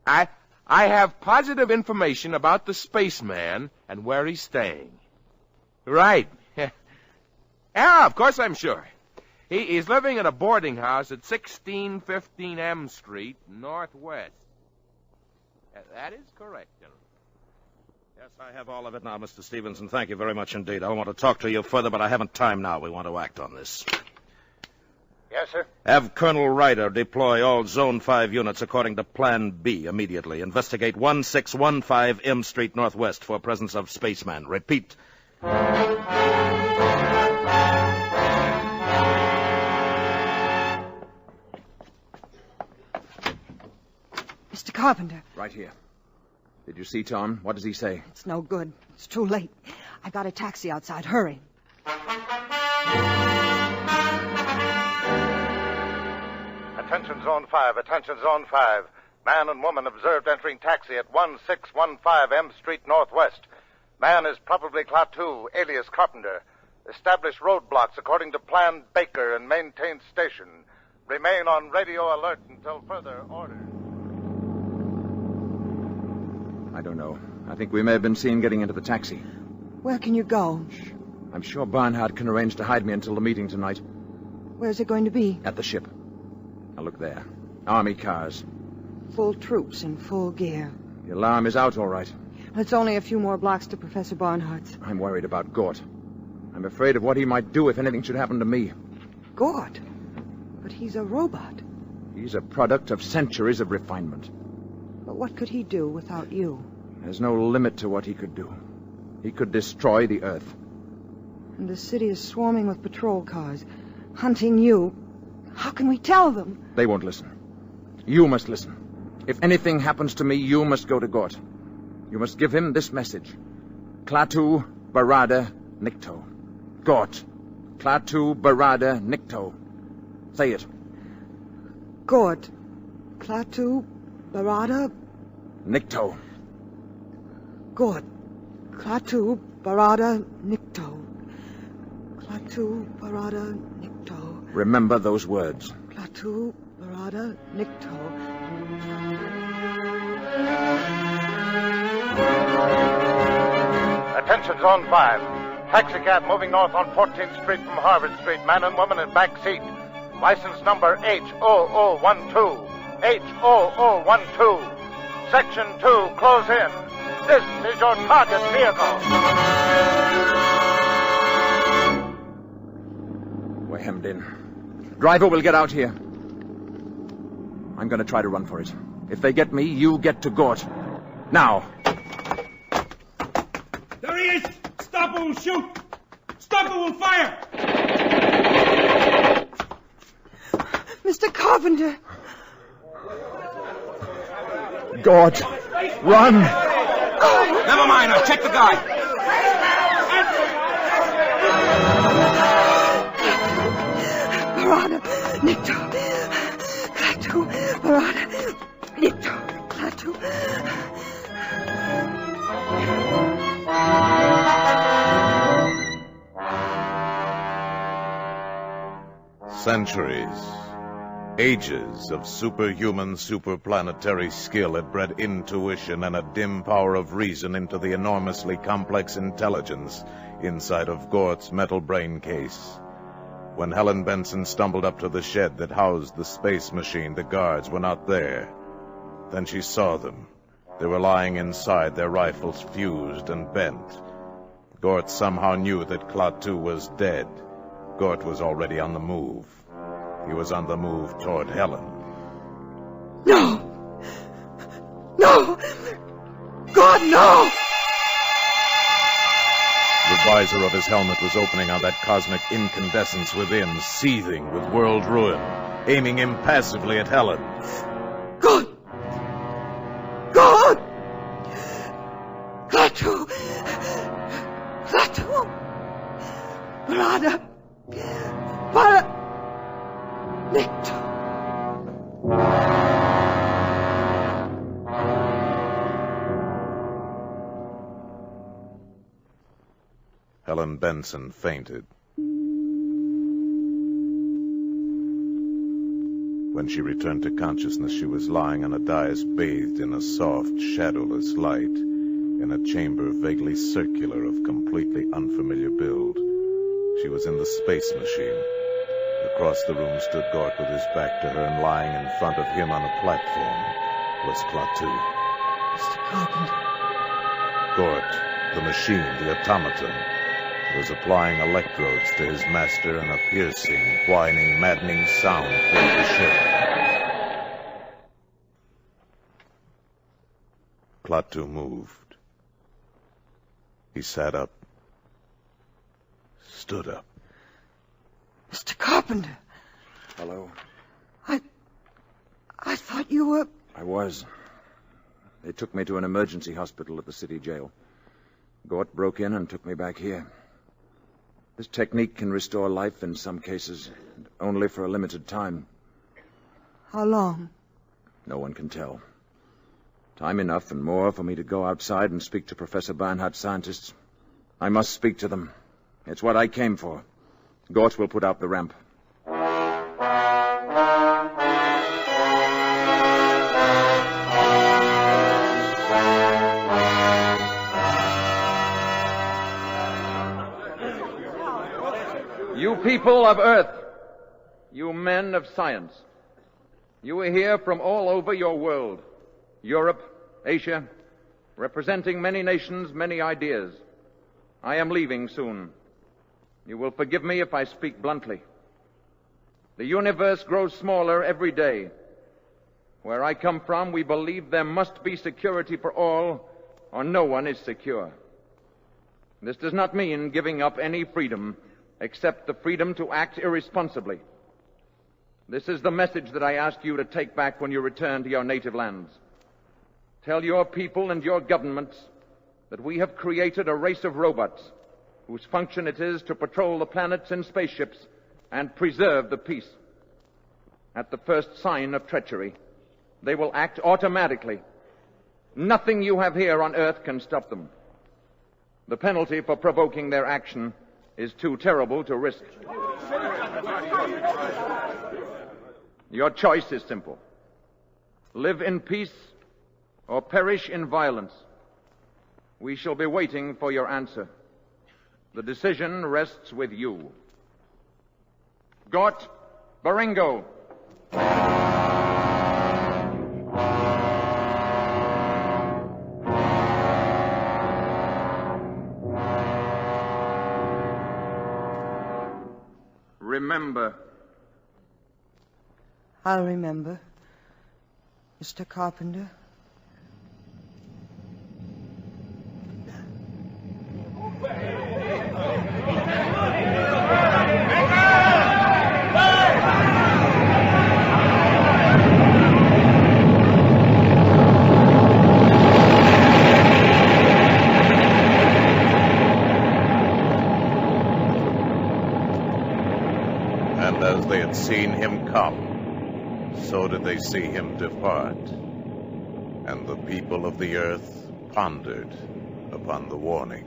I have positive information about the spaceman and where he's staying. Right. Yeah, of course I'm sure. He's living in a boarding house at 1615 M Street, Northwest. That is correct, General. Yes, I have all of it now, Mr. Stevens, and thank you very much indeed. I want to talk to you further, but I haven't time now. We want to act on this. Yes, sir? Have Colonel Ryder deploy all Zone 5 units according to Plan B immediately. Investigate 1615 M Street, Northwest for presence of spaceman. Repeat. Mr. Carpenter. Right here. Did you see Tom? What does he say? It's no good. It's too late. I got a taxi outside. Hurry. Attention Zone 5. Attention Zone 5. Man and woman observed entering taxi at 1615 M Street Northwest. Man is probably Klaatu, alias Carpenter. Establish roadblocks according to plan Baker and maintain station. Remain on radio alert until further orders. I don't know. I think we may have been seen getting into the taxi. Where can you go? I'm sure Barnhart can arrange to hide me until the meeting tonight. Where's it going to be? At the ship. Now look there. Army cars. Full troops in full gear. The alarm is out, all right. It's only a few more blocks to Professor Barnhart's. I'm worried about Gort. I'm afraid of what he might do if anything should happen to me. Gort? But he's a robot. He's a product of centuries of refinement. But what could he do without you? There's no limit to what he could do. He could destroy the Earth. And the city is swarming with patrol cars, hunting you. How can we tell them? They won't listen. You must listen. If anything happens to me, you must go to Gort. You must give him this message. Klaatu, Barada, Nikto. Gort. Klaatu, Barada, Nikto. Say it. Gort. Klaatu, Barada, Nikto. Gort. Klaatu, Barada, Nikto. Klaatu, Barada, Nikto. Remember those words. Klaatu, Barada, Nikto. Attention, Zone 5. Taxicab moving north on 14th Street from Harvard Street. Man and woman in back seat. License number H0012. H0012. Section 2, close in. This is your target vehicle. We're hemmed in. Driver will get out here. I'm going to try to run for it. If they get me, you get to Gort. Now. There he is! Stop or we'll shoot! Stop or we'll fire! Mr. Carpenter! Gort! Run! Oh. Never mind, I'll check the guy. Barada, Nikto. Klaatu, Barada, Nikto. Klaatu. Centuries, ages of superhuman, superplanetary skill had bred intuition and a dim power of reason into the enormously complex intelligence inside of Gort's metal brain case. When Helen Benson stumbled up to the shed that housed the space machine, the guards were not there. Then she saw them. They were lying inside, their rifles fused and bent. Gort somehow knew that Klaatu was dead. Gort was already on the move. He was on the move toward Helen. No! No! God, no! The visor of his helmet was opening on that cosmic incandescence within, seething with world ruin, aiming impassively at Helen. God! God! Klaatu! Klaatu! Barada! Nikto! Helen Benson fainted. When she returned to consciousness, she was lying on a dais bathed in a soft, shadowless light, in a chamber vaguely circular of completely unfamiliar build. She was in the space machine. Across the room stood Gort with his back to her, and lying in front of him on a platform was Klaatu. Mr. Carpenter. Gort, the machine, the automaton, was applying electrodes to his master, and a piercing, whining, maddening sound filled the ship. Klaatu moved. He sat up. Stood up. Mr. Carpenter. Hello. I thought you were... I was. They took me to an emergency hospital at the city jail. Gort broke in and took me back here. This technique can restore life in some cases, only for a limited time. How long? No one can tell. Time enough and more for me to go outside and speak to Professor Barnhart's scientists. I must speak to them. It's what I came for. Gort will put out the ramp. You people of Earth, you men of science, you are here from all over your world, Europe, Asia, representing many nations, many ideas. I am leaving soon. You will forgive me if I speak bluntly. The universe grows smaller every day. Where I come from, we believe there must be security for all, or no one is secure. This does not mean giving up any freedom, except the freedom to act irresponsibly. This is the message that I ask you to take back when you return to your native lands. Tell your people and your governments that we have created a race of robots whose function it is to patrol the planets in spaceships and preserve the peace. At the first sign of treachery, they will act automatically. Nothing you have here on Earth can stop them. The penalty for provoking their action is too terrible to risk. Your choice is simple. Live in peace or perish in violence. We shall be waiting for your answer. The decision rests with you. Gort Baringo. Remember. I'll remember, Mr. Carpenter. And as they had seen him come, so did they see him depart. And the people of the earth pondered upon the warning.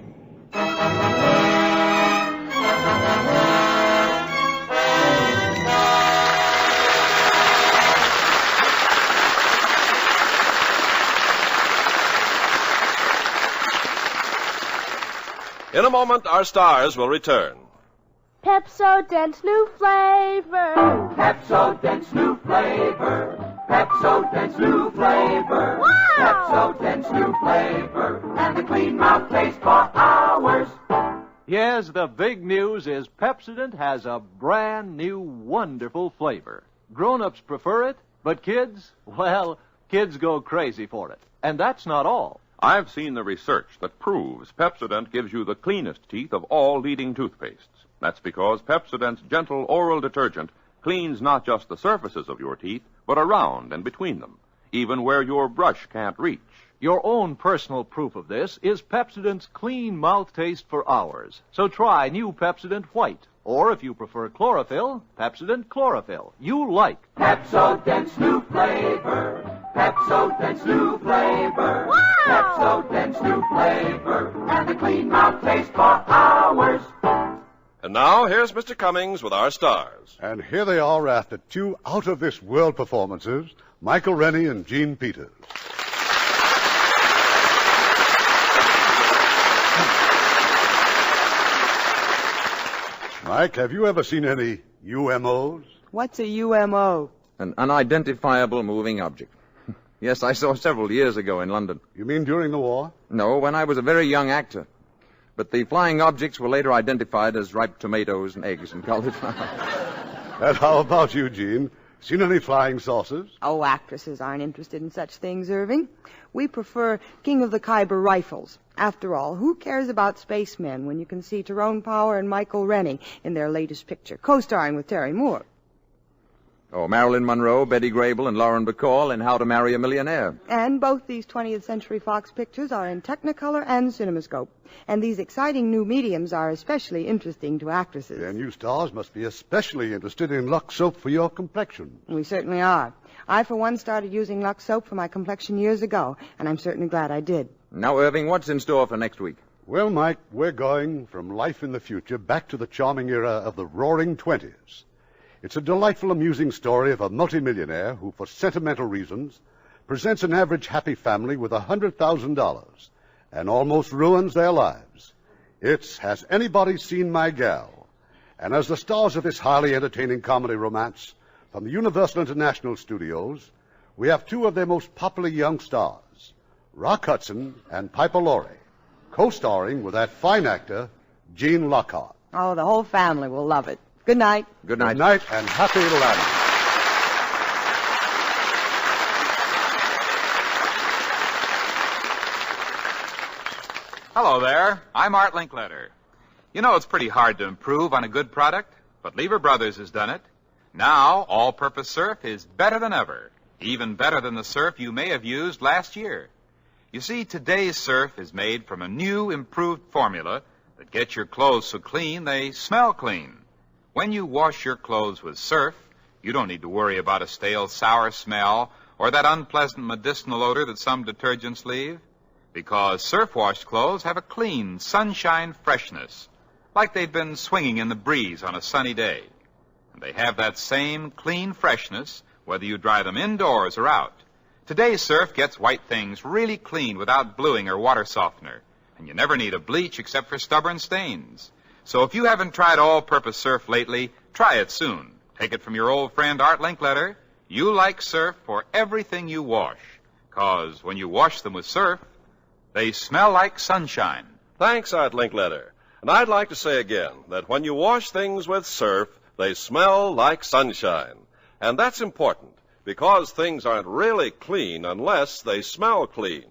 In a moment, our stars will return. Pepsodent's new flavor. Pepsodent's new flavor. Pepsodent's new flavor. Wow! Pepsodent's new flavor. And the clean mouth taste for hours. Yes, the big news is Pepsodent has a brand new wonderful flavor. Grown-ups prefer it, but kids, well, kids go crazy for it. And that's not all. I've seen the research that proves Pepsodent gives you the cleanest teeth of all leading toothpastes. That's because Pepsodent's gentle oral detergent cleans not just the surfaces of your teeth, but around and between them, even where your brush can't reach. Your own personal proof of this is Pepsodent's clean mouth taste for hours. So try new Pepsodent White. Or if you prefer chlorophyll, Pepsodent Chlorophyll. You like Pepsodent's new flavor. Pepsodent's new flavor. Wow! Pepsodent's new flavor. And the clean mouth taste for hours. And now, here's Mr. Cummings with our stars. And here they are after two out-of-this-world performances, Michael Rennie and Gene Peters. Mike, have you ever seen any UMOs? What's a UMO? An unidentifiable moving object. Yes, I saw several years ago in London. You mean during the war? No, when I was a very young actor. But the flying objects were later identified as ripe tomatoes and eggs and cauliflower. And how about you, Gene? Seen any flying saucers? Oh, actresses aren't interested in such things, Irving. We prefer King of the Khyber rifles. After all, who cares about spacemen when you can see Tyrone Power and Michael Rennie in their latest picture, co-starring with Terry Moore? Oh, Marilyn Monroe, Betty Grable, and Lauren Bacall in How to Marry a Millionaire. And both these 20th Century Fox pictures are in Technicolor and CinemaScope. And these exciting new mediums are especially interesting to actresses. And you stars must be especially interested in Lux soap for your complexion. We certainly are. I, for one, started using Lux soap for my complexion years ago, and I'm certainly glad I did. Now, Irving, what's in store for next week? Well, Mike, we're going from life in the future back to the charming era of the Roaring Twenties. It's a delightful, amusing story of a multimillionaire who, for sentimental reasons, presents an average happy family with $100,000 and almost ruins their lives. It's Has Anybody Seen My Gal? And as the stars of this highly entertaining comedy romance from the Universal International Studios, we have two of their most popular young stars, Rock Hudson and Piper Laurie, co-starring with that fine actor, Gene Lockhart. Oh, the whole family will love it. Good night. Good night. Good night, and happy laddie. Hello there. I'm Art Linkletter. You know it's pretty hard to improve on a good product, but Lever Brothers has done it. Now, all-purpose surf is better than ever, even better than the surf you may have used last year. You see, today's surf is made from a new, improved formula that gets your clothes so clean they smell clean. When you wash your clothes with surf, you don't need to worry about a stale, sour smell or that unpleasant medicinal odor that some detergents leave, because surf-washed clothes have a clean, sunshine freshness, like they've been swinging in the breeze on a sunny day. And they have that same clean freshness whether you dry them indoors or out. Today's surf gets white things really clean without bluing or water softener, and you never need a bleach except for stubborn stains. So if you haven't tried all-purpose surf lately, try it soon. Take it from your old friend Art Linkletter. You like surf for everything you wash, 'cause when you wash them with surf, they smell like sunshine. Thanks, Art Linkletter. And I'd like to say again that when you wash things with surf, they smell like sunshine. And that's important, because things aren't really clean unless they smell clean.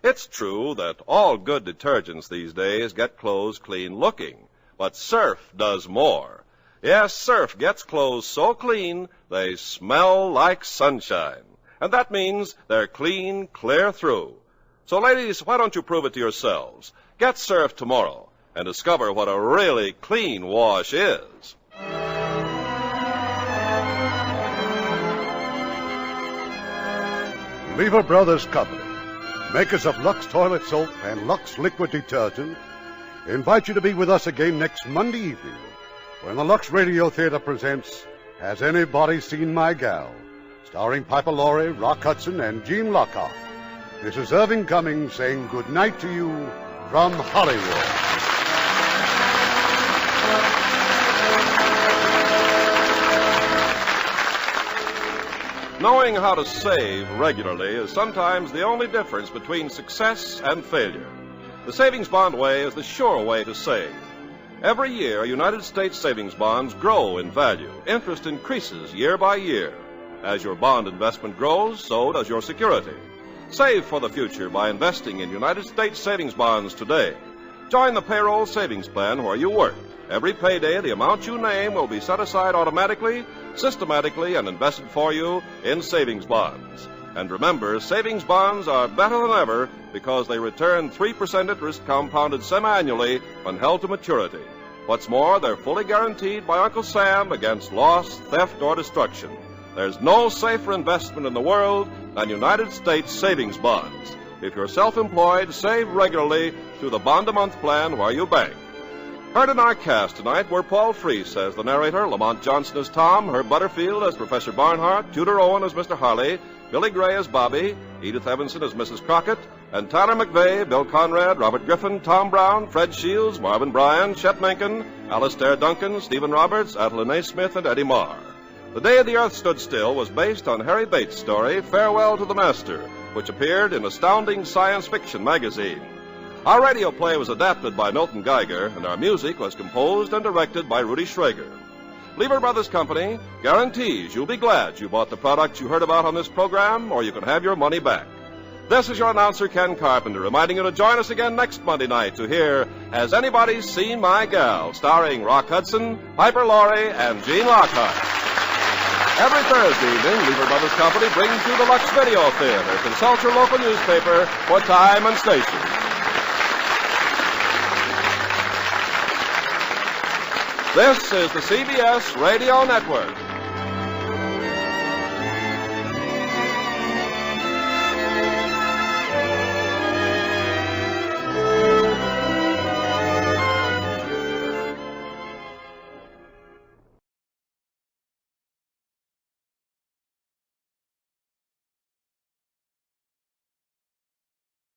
It's true that all good detergents these days get clothes clean looking, but Surf does more. Yes, Surf gets clothes so clean they smell like sunshine. And that means they're clean, clear through. So, ladies, why don't you prove it to yourselves? Get Surf tomorrow and discover what a really clean wash is. Lever Brothers Company, makers of Lux Toilet Soap and Lux Liquid Detergent, invite you to be with us again next Monday evening when the Lux Radio Theatre presents Has Anybody Seen My Gal? Starring Piper Laurie, Rock Hudson, and Gene Lockhart. This is Irving Cummings saying good night to you from Hollywood. Knowing how to save regularly is sometimes the only difference between success and failure. The savings bond way is the sure way to save. Every year, United States savings bonds grow in value. Interest increases year by year. As your bond investment grows, so does your security. Save for the future by investing in United States savings bonds today. Join the payroll savings plan where you work. Every payday, the amount you name will be set aside automatically, systematically, and invested for you in savings bonds. And remember, savings bonds are better than ever because they return 3% interest compounded semi-annually when held to maturity. What's more, they're fully guaranteed by Uncle Sam against loss, theft, or destruction. There's no safer investment in the world than United States savings bonds. If you're self-employed, save regularly through the bond-a-month plan where you bank. Heard in our cast tonight were Paul Freese as the narrator, Lamont Johnson as Tom, Herb Butterfield as Professor Barnhart, Tudor Owen as Mr. Harley, Billy Gray as Bobby, Edith Evanson as Mrs. Crockett, and Tyler McVeigh, Bill Conrad, Robert Griffin, Tom Brown, Fred Shields, Marvin Bryan, Chet Mencken, Alastair Duncan, Stephen Roberts, Adeline A. Smith, and Eddie Marr. The Day the Earth Stood Still was based on Harry Bates' story, Farewell to the Master, which appeared in Astounding Science Fiction magazine. Our radio play was adapted by Milton Geiger, and our music was composed and directed by Rudy Schrager. Lever Brothers Company guarantees you'll be glad you bought the products you heard about on this program, or you can have your money back. This is your announcer, Ken Carpenter, reminding you to join us again next Monday night to hear Has Anybody Seen My Gal?, starring Rock Hudson, Piper Laurie, and Gene Lockhart. Every Thursday evening, Lever Brothers Company brings you the Lux Video Theatre. Consult your local newspaper for time and station. This is the CBS Radio Network.